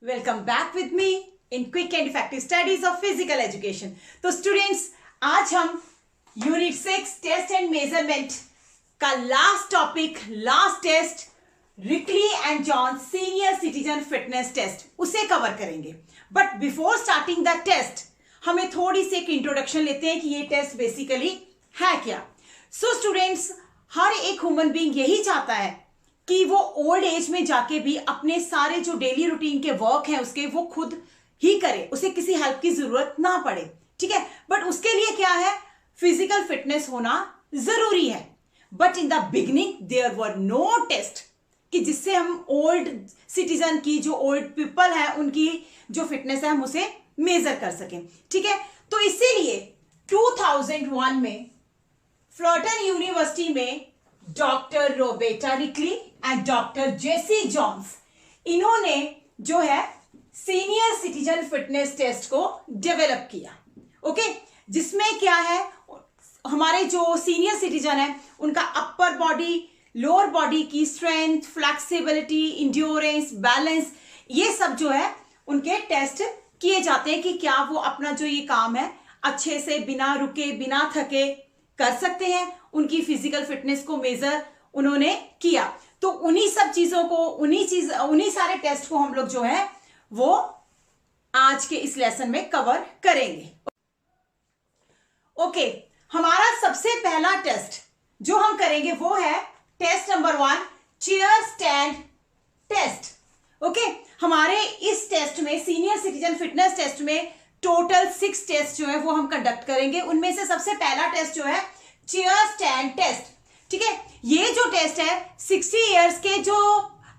Welcome back with me in quick and effective studies of physical education. तो students, आज हम unit 6 test and measurement का last test Rikli and Jones senior citizen fitness test उसे cover करेंगे. But before starting the test हमें थोड़ी सी एक introduction लेते हैं कि ये टेस्ट बेसिकली है क्या. सो स्टूडेंट्स, हर एक ह्यूमन बीइंग यही चाहता है कि वो ओल्ड एज में जाके भी अपने सारे जो डेली रूटीन के वर्क हैं उसके वो खुद ही करे, उसे किसी हेल्प की जरूरत ना पड़े. ठीक है, बट उसके लिए क्या है, फिजिकल फिटनेस होना जरूरी है. But in the beginning there were no test कि जिससे हम ओल्ड सिटीजन की, जो ओल्ड पीपल है, उनकी जो फिटनेस है हम उसे मेजर कर सकें. ठीक है, तो इसीलिए 2001 में फ्लर्टन यूनिवर्सिटी में doctor Roberta Rikli and doctor Jessie Jones, इन्होंने जो है सीनियर सिटीजन फिटनेस टेस्ट को डेवलप किया. ओके, जिसमें क्या है, हमारे जो सीनियर सिटीजन है उनका अपर बॉडी, लोअर बॉडी की स्ट्रेंथ, फ्लेक्सिबिलिटी, इंड्योरेंस, बैलेंस, ये सब जो है उनके टेस्ट किए जाते हैं कि क्या वो अपना जो ये काम है अच्छे से बिना रुके बिना थके कर सकते हैं. उनकी फिजिकल फिटनेस को मेजर उन्होंने किया. तो उन्हीं सब चीजों को, उन्हीं सारे टेस्ट को हम लोग जो है वो आज के इस लेसन में कवर करेंगे. ओके, हमारा सबसे पहला टेस्ट जो हम करेंगे वो है test number 1, chair stand test. Okay, हमारे इस टेस्ट में, सीनियर सिटीजन फिटनेस टेस्ट में टोटल 6 टेस्ट जो है वो हम कंडक्ट करेंगे. उनमें से सबसे पहला टेस्ट जो है चेयर स्टैंड टेस्ट. ठीक है, ये जो टेस्ट है 60 इयर्स के जो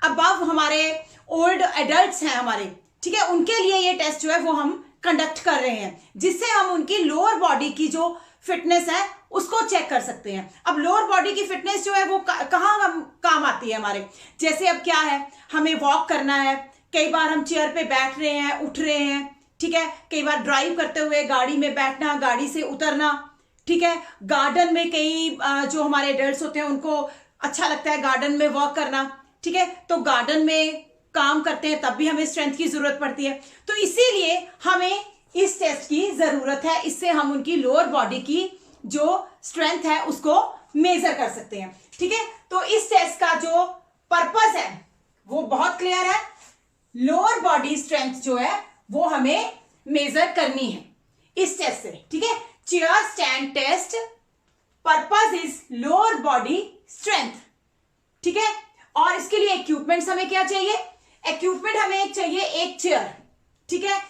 अबव हमारे ओल्ड एडल्ट्स हैं हमारे, ठीक है, उनके लिए ये टेस्ट जो है वो हम कंडक्ट कर रहे हैं, जिससे हम उनकी लोअर बॉडी की जो फिटनेस है उसको चेक कर सकते हैं. अब लोअर बॉडी की फिटनेस जो है वो कहाँ काम आती है हमारे, जैसे अब क्या है, हमें वॉक करना है, कई बार हम चेयर पे बैठ रहे हैं, उठ रहे हैं. ठीक है, कई बार ड्राइव करते हुए गाड़ी में बैठना, गाड़ी से उतरना. ठीक है, गार्डन में कई जो हमारे एडल्ट्स होते हैं उनको अच्छा लगता है गार्डन में वॉक करना. ठीक है, तो गार्डन में काम करते हैं तब भी हमें स्ट्रेंथ की जरूरत पड़ती है. तो इसीलिए हमें इस टेस्ट की जरूरत है. इससे हम उनकी लोअर बॉडी की जो स्ट्रेंथ है उसको मेजर कर सकते हैं. ठीक है, तो इस टेस्ट का जो पर्पस है वो बहुत क्लियर है. लोअर बॉडी स्ट्रेंथ जो है वो हमें मेजर करनी है इस टेस्ट से. ठीक है, chair stand test purpose is lower body strength. ठीक है, और इसके लिए इक्विपमेंट्स हमें क्या चाहिए, इक्विपमेंट हमें चाहिए एक चेयर. ठीक है,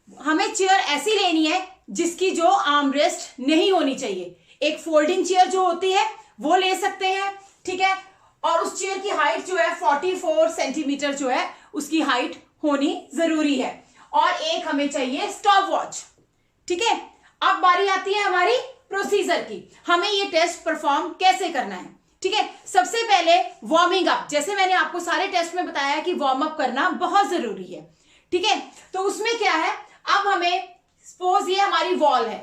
हमें चेयर ऐसी लेनी है जिसकी जो आर्म रेस्ट नहीं होनी चाहिए. एक फोल्डिंग चेयर जो होती है वो ले सकते हैं. ठीक है, और उस चेयर की हाइट जो है 44 सेंटीमीटर जो है उसकी हाइट होनी जरूरी है. और एक हमें चाहिए स्टॉप वॉच. ठीक है, अब बारी आती है हमारी प्रोसीजर की, हमें ये टेस्ट परफॉर्म कैसे करना है. ठीक है, सबसे पहले वार्मिंग अप, जैसे मैंने आपको सारे टेस्ट में बताया कि वार्म अप करना बहुत जरूरी है. ठीक है, तो उसमें क्या है, अब हमें सपोज ये हमारी वॉल है,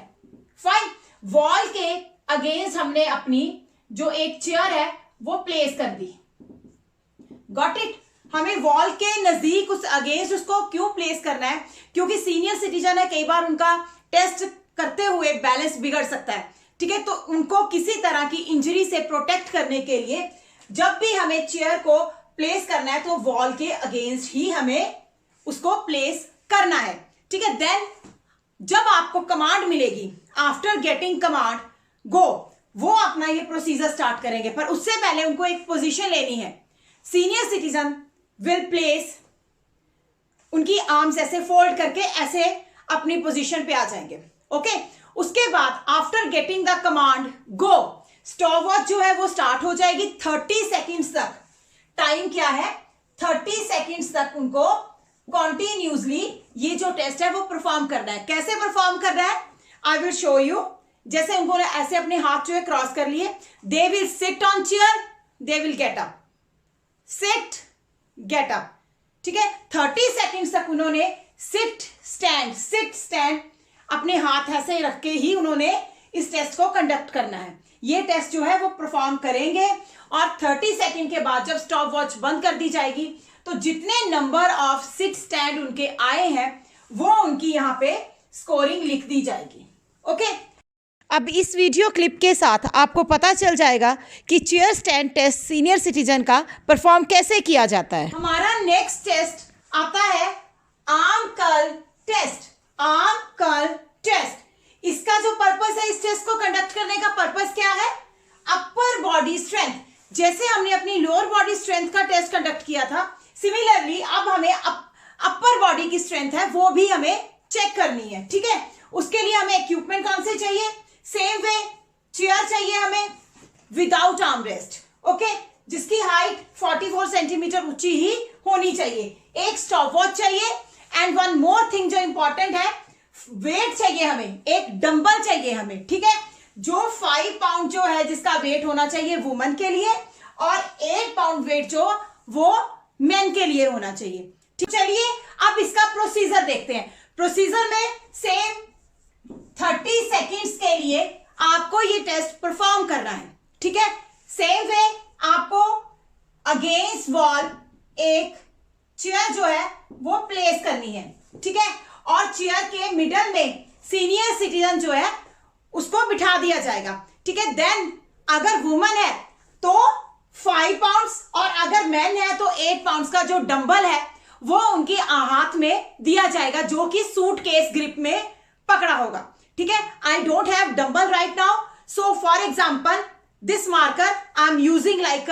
फाइन, वॉल के अगेंस्ट हमने अपनी जो एक चेयर है वो प्लेस कर दी. Got it. हमें वॉल के नजदीक उस अगेंस्ट उसको क्यों प्लेस करना है, क्योंकि सीनियर सिटीजन है, कई बार उनका टेस्ट करते हुए बैलेंस बिगड़ सकता है. ठीक है, तो उनको किसी तरह की इंजरी से प्रोटेक्ट करने के लिए जब भी हमें चेयर को प्लेस करना है तो वॉल के अगेंस्ट ही हमें उसको प्लेस करना है. ठीक है, देन जब आपको कमांड मिलेगी, आफ्टर गेटिंग कमांड गो, वो अपना ये प्रोसीजर स्टार्ट करेंगे. पर उससे पहले उनको एक पोजीशन लेनी है. सीनियर सिटीजन विल प्लेस, उनकी आर्म्स ऐसे फोल्ड करके ऐसे अपनी पोजीशन पे आ जाएंगे. ओके, उसके बाद after getting the command go, stop watch जो है वो स्टार्ट हो जाएगी. 30 सेकेंड्स तक टाइम क्या है, 30 सेकेंड्स तक उनको कॉन्टिन्यूसली ये जो टेस्ट है वो परफॉर्म करना है. कैसे परफॉर्म करना है, आई विल शो यू. जैसे उन्होंने ऐसे अपने हाथ जो है क्रॉस कर लिए, they will sit on chair, they will get up, sit get up. ठीक है, 30 सेकेंड्स तक उन्होंने सिट स्टैंड अपने हाथ ऐसे रख के ही उन्होंने इस टेस्ट को कंडक्ट करना है. ये टेस्ट जो है वो परफॉर्म करेंगे और 30 सेकेंड के बाद जब स्टॉप वॉच बंद कर दी जाएगी तो जितने नंबर ऑफ सिट स्टैंड उनके आए हैं वो उनकी यहाँ पे स्कोरिंग लिख दी जाएगी। ओके, अब इस वीडियो क्लिप के साथ आपको पता चल जाएगा कि chair stand test senior citizen का परफॉर्म कैसे किया जाता है। हमारा नेक्स्ट टेस्ट आता है arm curl test. Arm curl test, इसका जो पर्पस है, इस टेस्ट को कंडक्ट करने का पर्पस क्या है? Upper body strength. जैसे हमने अपनी लोअर बॉडी स्ट्रेंथ का टेस्ट कंडक्ट किया था, सिमिलरली अब हमें अपर बॉडी की स्ट्रेंथ है वो भी हमें चेक करनी है। ठीक है, उसके लिए हमें इक्विपमेंट कौन से चाहिए? सेम वे चेयर चाहिए हमें विदाउट आर्म रेस्ट, ओके, जिसकी हाइट 44 सेंटीमीटर ऊंची ही होनी चाहिए। एक स्टॉप वॉच चाहिए एंड वन मोर थिंग जो इंपॉर्टेंट है, वेट चाहिए हमें, एक डंबल चाहिए हमें। ठीक है, जो 5 पाउंड जो है जिसका वेट होना चाहिए वुमन के लिए, और 8 पाउंड वेट जो वो मेन के लिए होना चाहिए। ठीक, चलिए अब इसका प्रोसीजर देखते हैं। प्रोसीजर में सेम 30 सेकेंड्स के लिए आपको ये टेस्ट परफॉर्म करना है। ठीक है, सेम वे आपको अगेंस्ट वॉल एक चेयर जो है वो प्लेस करनी है। ठीक है, और चेयर के मिडल में सीनियर सिटीजन जो है उसको बिठा दिया जाएगा। ठीक है, देन अगर वुमन है तो 5 पाउंड्स और अगर मैन है तो 8 पाउंड्स का जो डंबल है वो उनके हाथ में दिया जाएगा, जो कि सूटकेस ग्रिप में पकड़ा होगा। ठीक है, I don't have dumbbell right now, so for example this marker I am using like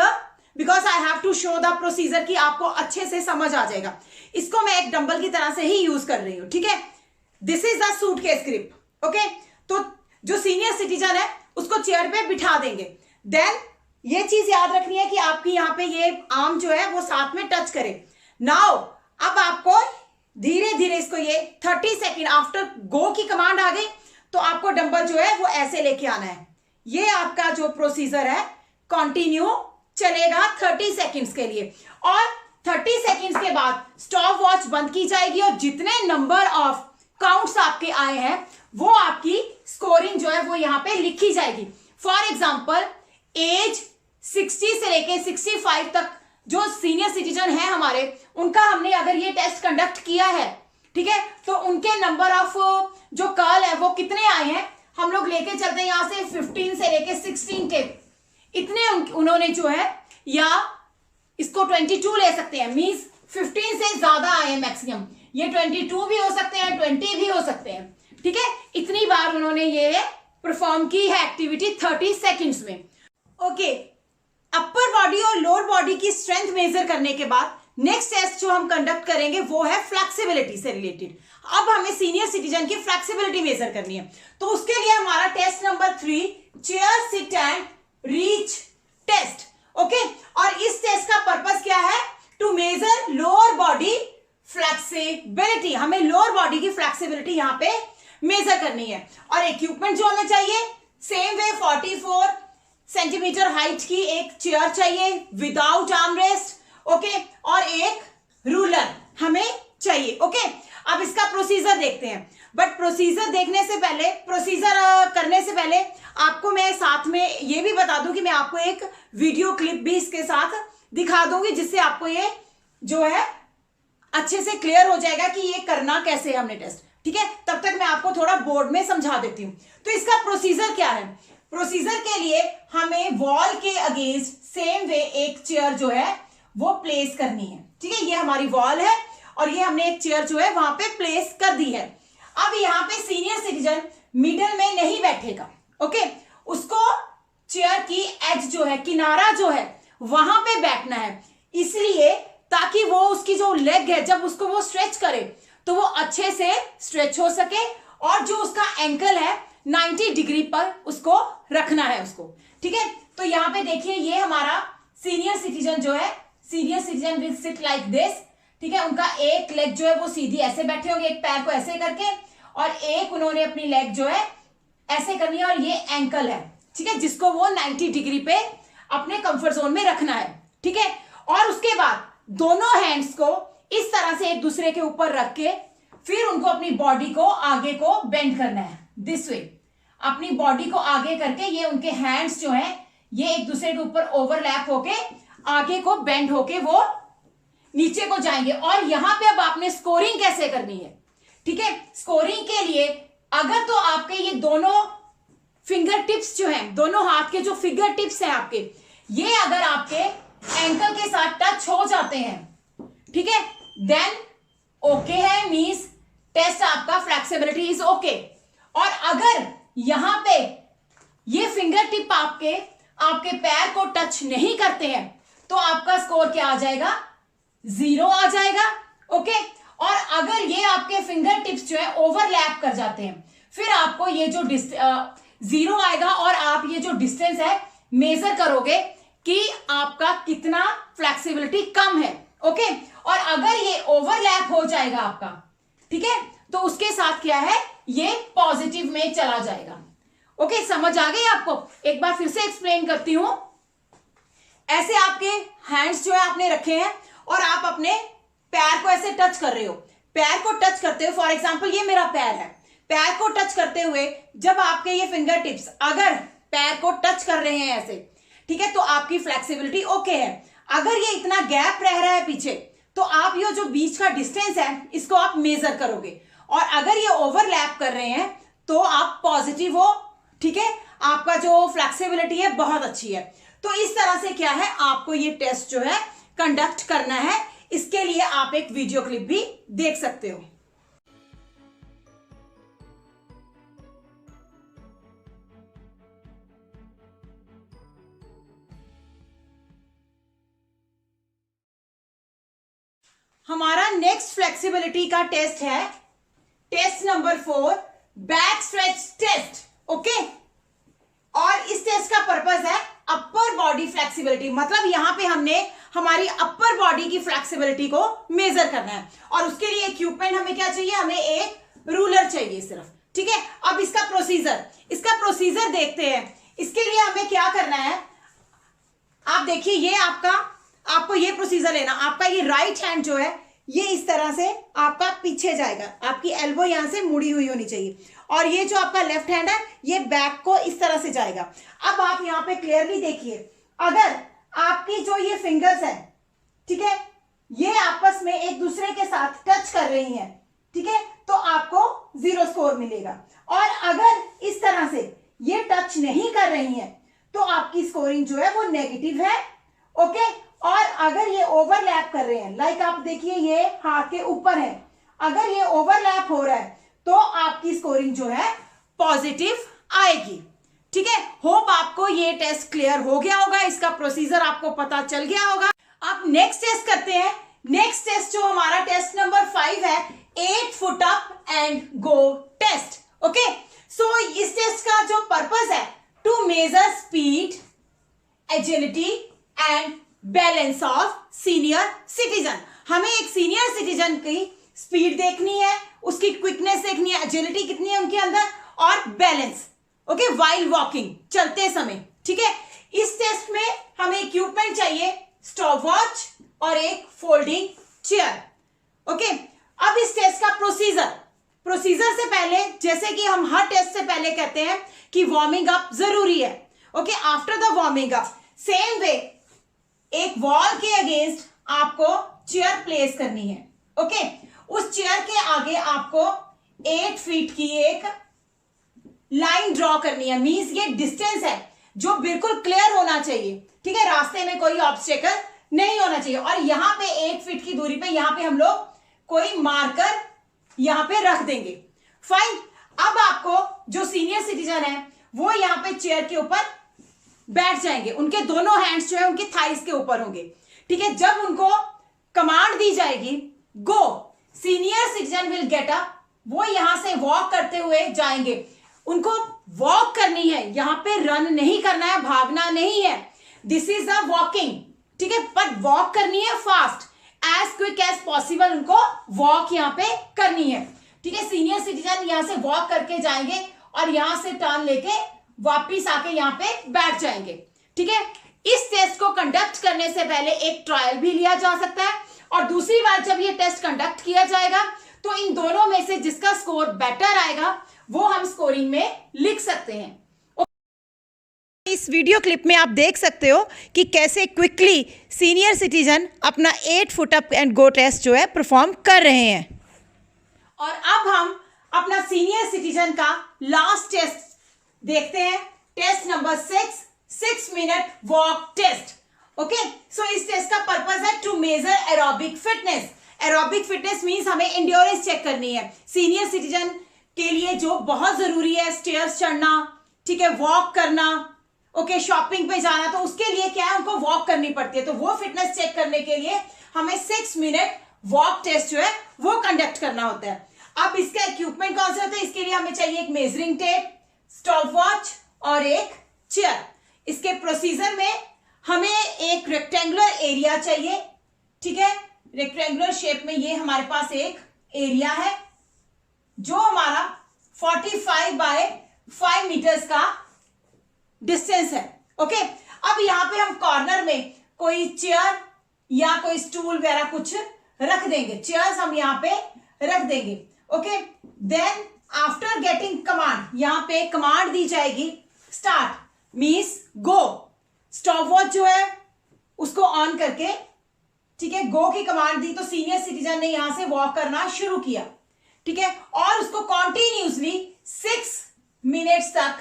because I have to show the procedure कि आपको अच्छे से समझ आ जाएगा। इसको मैं एक डंबल की तरह से ही यूज कर रही हूं। ठीक है, this is the suitcase grip. Okay, तो जो सीनियर सिटीजन है उसको चेयर पे बिठा देंगे। देन ये चीज याद रखनी है कि आपकी यहाँ पे ये आर्म जो है वो साथ में टच करे। नाउ अब आपको धीरे धीरे इसको ये 30 सेकेंड आफ्टर गो की कमांड आ गई तो आपको डंबल जो है वो ऐसे लेके आना है। ये आपका जो प्रोसीजर है कंटिन्यू चलेगा 30 सेकेंड्स के लिए, और 30 सेकेंड्स के बाद स्टॉप वॉच बंद की जाएगी और जितने नंबर ऑफ काउंट्स आपके आए हैं वो आपकी स्कोरिंग जो है वो यहाँ पे लिखी जाएगी। फॉर एग्जाम्पल एज 60 से लेके 65 तक जो सीनियर सिटीजन है हमारे, उनका हमने अगर ये टेस्ट कंडक्ट किया है, ठीक है, तो उनके नंबर ऑफ जो कर्ल है वो कितने आए हैं हम लोग लेके चलते हैं यहां से 15 से लेके 16 के इतने उन्होंने जो है, या इसको 22 ले सकते हैं, मींस 15 से ज्यादा आए हैं मैक्सिमम। ये 22 भी हो सकते हैं, 20 भी हो सकते हैं। ठीक है, इतनी बार उन्होंने ये परफॉर्म की है एक्टिविटी 30 सेकेंड्स में। ओके, अपर बॉडी और लोअर बॉडी की स्ट्रेंथ मेजर करने के बाद नेक्स्ट टेस्ट जो हम कंडक्ट करेंगे वो है फ्लेक्सिबिलिटी से रिलेटेड। अब हमें सीनियर सिटीजन की फ्लेक्सिबिलिटी मेजर करनी है, तो उसके लिए हमारा test number 3 chair sit and reach test. Okay, और इस टेस्ट का पर्पस क्या है? To measure lower body flexibility. हमें लोअर बॉडी की फ्लेक्सिबिलिटी यहां पे मेजर करनी है, और इक्विपमेंट जो हमें चाहिए सेम वे 44 सेंटीमीटर हाइट की एक चेयर चाहिए विदाउट आर्म रेस्ट। ओके, और एक रूलर हमें चाहिए। ओके, अब इसका प्रोसीजर देखते हैं, बट प्रोसीजर देखने से पहले, प्रोसीजर करने से पहले आपको मैं साथ में ये भी बता दूं कि मैं आपको एक वीडियो क्लिप भी इसके साथ दिखा दूंगी, जिससे आपको ये जो है अच्छे से क्लियर हो जाएगा कि ये करना कैसे है हमने टेस्ट। ठीक है, तब तक मैं आपको थोड़ा बोर्ड में समझा देती हूं। तो इसका प्रोसीजर क्या है? प्रोसीजर के लिए हमें वॉल के अगेंस्ट सेम वे एक चेयर जो है वो प्लेस करनी है। ठीक है, ये हमारी वॉल है और ये हमने एक चेयर जो है वहां पे प्लेस कर दी है। अब यहाँ पे सीनियर सिटीजन मिडल में नहीं बैठेगा। ओके, उसको चेयर की एज जो है, किनारा जो है, वहां पे बैठना है, इसलिए ताकि वो उसकी जो लेग है जब उसको वो स्ट्रेच करे तो वो अच्छे से स्ट्रेच हो सके, और जो उसका एंकल है 90 डिग्री पर उसको रखना है उसको। ठीक है, तो यहाँ पे देखिए ये हमारा सीनियर सिटीजन जो है, senior citizen will sit like this. ठीक है, उनका एक लेग जो है वो सीधी ऐसे बैठे होंगे, एक पैर को ऐसे करके, और एक उन्होंने अपनी लेग जो है ऐसे करनी है, और ये एंकल है। ठीक है, जिसको वो 90 डिग्री पे अपने कंफर्ट जोन में रखना है। ठीक है, और उसके बाद दोनों हैंड्स को इस तरह से एक दूसरे के ऊपर रख के फिर उनको अपनी बॉडी को आगे को बेंड करना है, दिस वे। अपनी बॉडी को आगे करके ये उनके हैंड्स जो हैं ये एक दूसरे के ऊपर ओवरलैप होके आगे को बेंड होके वो नीचे को जाएंगे और यहां पे अब आपने स्कोरिंग कैसे करनी है, ठीक है। स्कोरिंग के लिए अगर तो आपके ये दोनों फिंगर टिप्स जो हैं, दोनों हाथ के जो फिंगर टिप्स हैं आपके, ये अगर आपके एंकल के साथ टच हो जाते हैं, ठीक है, देन ओके है, मींस टेस्ट आपका फ्लेक्सिबिलिटी इज ओके। और अगर यहां पे ये फिंगर टिप आपके पैर को टच नहीं करते हैं तो आपका स्कोर क्या आ जाएगा, 0 आ जाएगा, ओके। और अगर ये आपके फिंगर टिप्स जो है ओवरलैप कर जाते हैं, फिर आपको ये जो 0 आएगा और आप ये जो डिस्टेंस है मेजर करोगे कि आपका कितना फ्लेक्सिबिलिटी कम है, ओके। और अगर ये ओवरलैप हो जाएगा आपका, ठीक है, तो उसके साथ क्या है, ये पॉजिटिव में चला जाएगा, ओके। समझ आ गई आपको? एक बार फिर से एक्सप्लेन करती हूं। ऐसे आपके हैंड्स जो है आपने रखे हैं और आप अपने पैर को ऐसे टच कर रहे हो। पैर को टच करते हुए, फॉर एग्जांपल ये मेरा पैर है, पैर को टच करते हुए जब आपके ये फिंगर टिप्स अगर पैर को टच कर रहे हैं ऐसे, ठीक है, तो आपकी फ्लेक्सिबिलिटी ओके है। अगर ये इतना गैप रह रहा है पीछे, तो आप ये जो बीच का डिस्टेंस है इसको आप मेजर करोगे, और अगर ये ओवरलैप कर रहे हैं तो आप पॉजिटिव हो, ठीक है, आपका जो फ्लेक्सिबिलिटी है बहुत अच्छी है। तो इस तरह से क्या है, आपको ये टेस्ट जो है कंडक्ट करना है। इसके लिए आप एक वीडियो क्लिप भी देख सकते हो। हमारा नेक्स्ट फ्लेक्सिबिलिटी का टेस्ट है test number 4, back stretch test, okay. और इस टेस्ट का पर्पस है अपर बॉडी फ्लेक्सिबिलिटी, मतलब यहां पे हमने हमारी अपर बॉडी की फ्लेक्सिबिलिटी को मेजर करना है। और उसके लिए इक्विपमेंट हमें क्या चाहिए, हमें एक रूलर चाहिए सिर्फ, ठीक है। अब इसका प्रोसीजर देखते हैं। इसके लिए हमें क्या करना है, आप देखिए, ये आपको ये प्रोसीजर लेना। आपका ये राइट हैंड जो है ये इस तरह से आपका पीछे जाएगा, आपकी एल्बो यहां से मुड़ी हुई होनी चाहिए, और ये जो आपका लेफ्ट हैंड है ये बैक को इस तरह से जाएगा। अब आप यहां पे क्लियरली देखिए, अगर आपकी जो ये फिंगर्स है, ठीक है, ये आपस में एक दूसरे के साथ टच कर रही हैं, ठीक है, तो आपको 0 स्कोर मिलेगा। और अगर इस तरह से ये टच नहीं कर रही हैं तो आपकी स्कोरिंग जो है वो नेगेटिव है, ओके। और अगर ये ओवरलैप कर रहे हैं, लाइक आप देखिए ये हाथ के ऊपर है, अगर ये ओवरलैप हो रहा है तो आपकी स्कोरिंग जो है पॉजिटिव आएगी, ठीक है। होप आपको ये टेस्ट क्लियर हो गया होगा, इसका प्रोसीजर आपको पता चल गया होगा। अब नेक्स्ट टेस्ट करते हैं। नेक्स्ट टेस्ट जो हमारा टेस्ट नंबर 5 है, 8 foot up and go test, okay. So इस टेस्ट का जो पर्पस है, to measure speed, agility and balance of senior citizen. हमें एक सीनियर सिटीजन की स्पीड देखनी है, उसकी क्विकनेस देखनी है, एजिलिटी कितनी है उनके अंदर, और बैलेंस, ओके, वाइल वॉकिंग, चलते समय, ठीक है। इस टेस्ट में हमें इक्विपमेंट चाहिए, स्टॉप वॉच और एक फोल्डिंग चेयर, ओके। अब इस टेस्ट का प्रोसीजर से पहले, जैसे कि हम हर टेस्ट से पहले कहते हैं कि वार्मिंग अप जरूरी है, okay. After the warming up, same way एक वॉल के अगेंस्ट आपको चेयर प्लेस करनी है, ओके। उस चेयर के आगे आपको 8 फीट की एक लाइन ड्रॉ करनी है, मींस ये डिस्टेंस है जो बिल्कुल क्लियर होना चाहिए, ठीक है, रास्ते में कोई ऑब्स्टेकल नहीं होना चाहिए। और यहां पे 8 फीट की दूरी पे यहां पे हम लोग कोई मार्कर यहां पे रख देंगे, फाइन। अब आपको जो सीनियर सिटीजन है वो यहां पे चेयर के ऊपर बैठ जाएंगे, उनके दोनों हैंड्स जो है उनकी थाइस के ऊपर होंगे, ठीक है। जब उनको कमांड दी जाएगी go, senior citizen will get up, वो यहां से वॉक करते हुए जाएंगे। उनको वॉक करनी है, यहां पे रन नहीं करना है, भागना नहीं है, दिस इज अ वॉकिंग, ठीक है। पर वॉक करनी है fast, as quick as possible उनको वॉक यहां पे करनी है, ठीक है। सीनियर सिटीजन यहां से वॉक करके जाएंगे और यहां से टर्न लेके वापिस आके यहां पे बैठ जाएंगे, ठीक है। इस टेस्ट को कंडक्ट करने से पहले एक ट्रायल भी लिया जा सकता है, और दूसरी बार जब ये टेस्ट कंडक्ट किया जाएगा तो इन दोनों में से जिसका स्कोर बेटर आएगा वो हम स्कोरिंग में लिख सकते हैं। इस वीडियो क्लिप में आप देख सकते हो कि कैसे क्विकली सीनियर सिटीजन अपना 8 foot up and go test जो है परफॉर्म कर रहे हैं। और अब हम अपना सीनियर सिटीजन का लास्ट टेस्ट देखते हैं, test number 6 minute walk test. Okay, so इस टेस्ट का पर्पस है to measure aerobic fitness. Aerobic fitness means हमें एंड्योरेंस चेक करनी है सीनियर सिटीजन के लिए, जो बहुत जरूरी है। स्टेयर्स चढ़ना, ठीक है, वॉक करना, ओके, शॉपिंग पे जाना, तो उसके लिए क्या है, उनको वॉक करनी पड़ती है। तो वो फिटनेस चेक करने के लिए हमें 6 मिनट वॉक टेस्ट जो है वो कंडक्ट करना होता है। अब इसका इक्विपमेंट कौन से होते हैं? इसके लिए हमें चाहिए एक मेजरिंग टेप, स्टॉप वॉच और एक चेयर। इसके प्रोसीजर में हमें एक रेक्टेंगुलर एरिया चाहिए, ठीक है, रेक्टेंगुलर शेप में ये हमारे पास एक एरिया है जो हमारा 45 बाय 5 मीटर्स का डिस्टेंस है। ओके, अब यहां पे हम कॉर्नर में कोई चेयर या कोई स्टूल वगैरह कुछ रख देंगे। चेयर्स हम यहां पे रख देंगे। Okay, then after getting command, यहां पे कमांड दी जाएगी start means go. Stop watch जो है उसको ऑन करके, ठीक है, गो की कमांड दी तो सीनियर सिटीजन ने यहां से वॉक करना शुरू किया, ठीक है, और उसको कॉन्टिन्यूसली 6 मिनट्स तक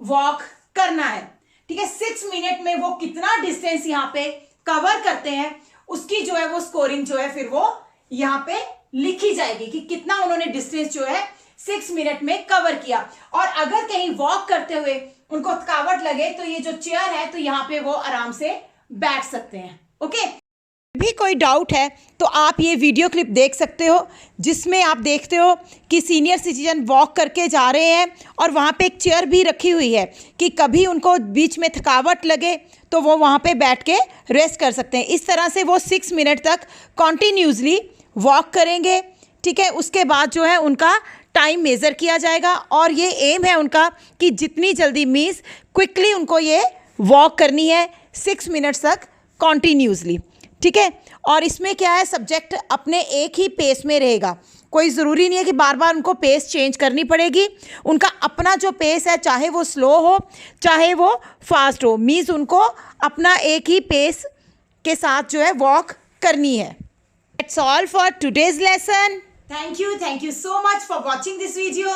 वॉक करना है, ठीक है। 6 मिनट में वो कितना डिस्टेंस यहां पे कवर करते हैं उसकी जो है वो स्कोरिंग जो है फिर वो यहां पे लिखी जाएगी कि कितना उन्होंने डिस्टेंस जो है 6 मिनट में कवर किया। और अगर कहीं वॉक करते हुए उनको थकावट लगे तो ये जो चेयर है तो यहां पे वो आराम से बैठ सकते हैं। ओके, भी कोई डाउट है तो आप ये वीडियो क्लिप देख सकते हो जिसमें आप देखते हो कि सीनियर सिटीजन वॉक करके जा रहे हैं और वहाँ पे एक चेयर भी रखी हुई है कि कभी उनको बीच में थकावट लगे तो वो वहाँ पे बैठ के रेस्ट कर सकते हैं। इस तरह से वो 6 मिनट तक कॉन्टीन्यूसली वॉक करेंगे, ठीक है। उसके बाद जो है उनका टाइम मेज़र किया जाएगा और ये एम है उनका कि जितनी जल्दी मीन्स क्विकली उनको ये वॉक करनी है 6 मिनट्स तक कॉन्टीन्यूसली, ठीक है। और इसमें क्या है, सब्जेक्ट अपने एक ही पेस में रहेगा, कोई ज़रूरी नहीं है कि बार बार उनको पेस चेंज करनी पड़ेगी। उनका अपना जो पेस है, चाहे वो स्लो हो चाहे वो फास्ट हो, मीन्स उनको अपना एक ही पेस के साथ जो है वॉक करनी है। That's all for today's lesson. Thank you so much for watching this video.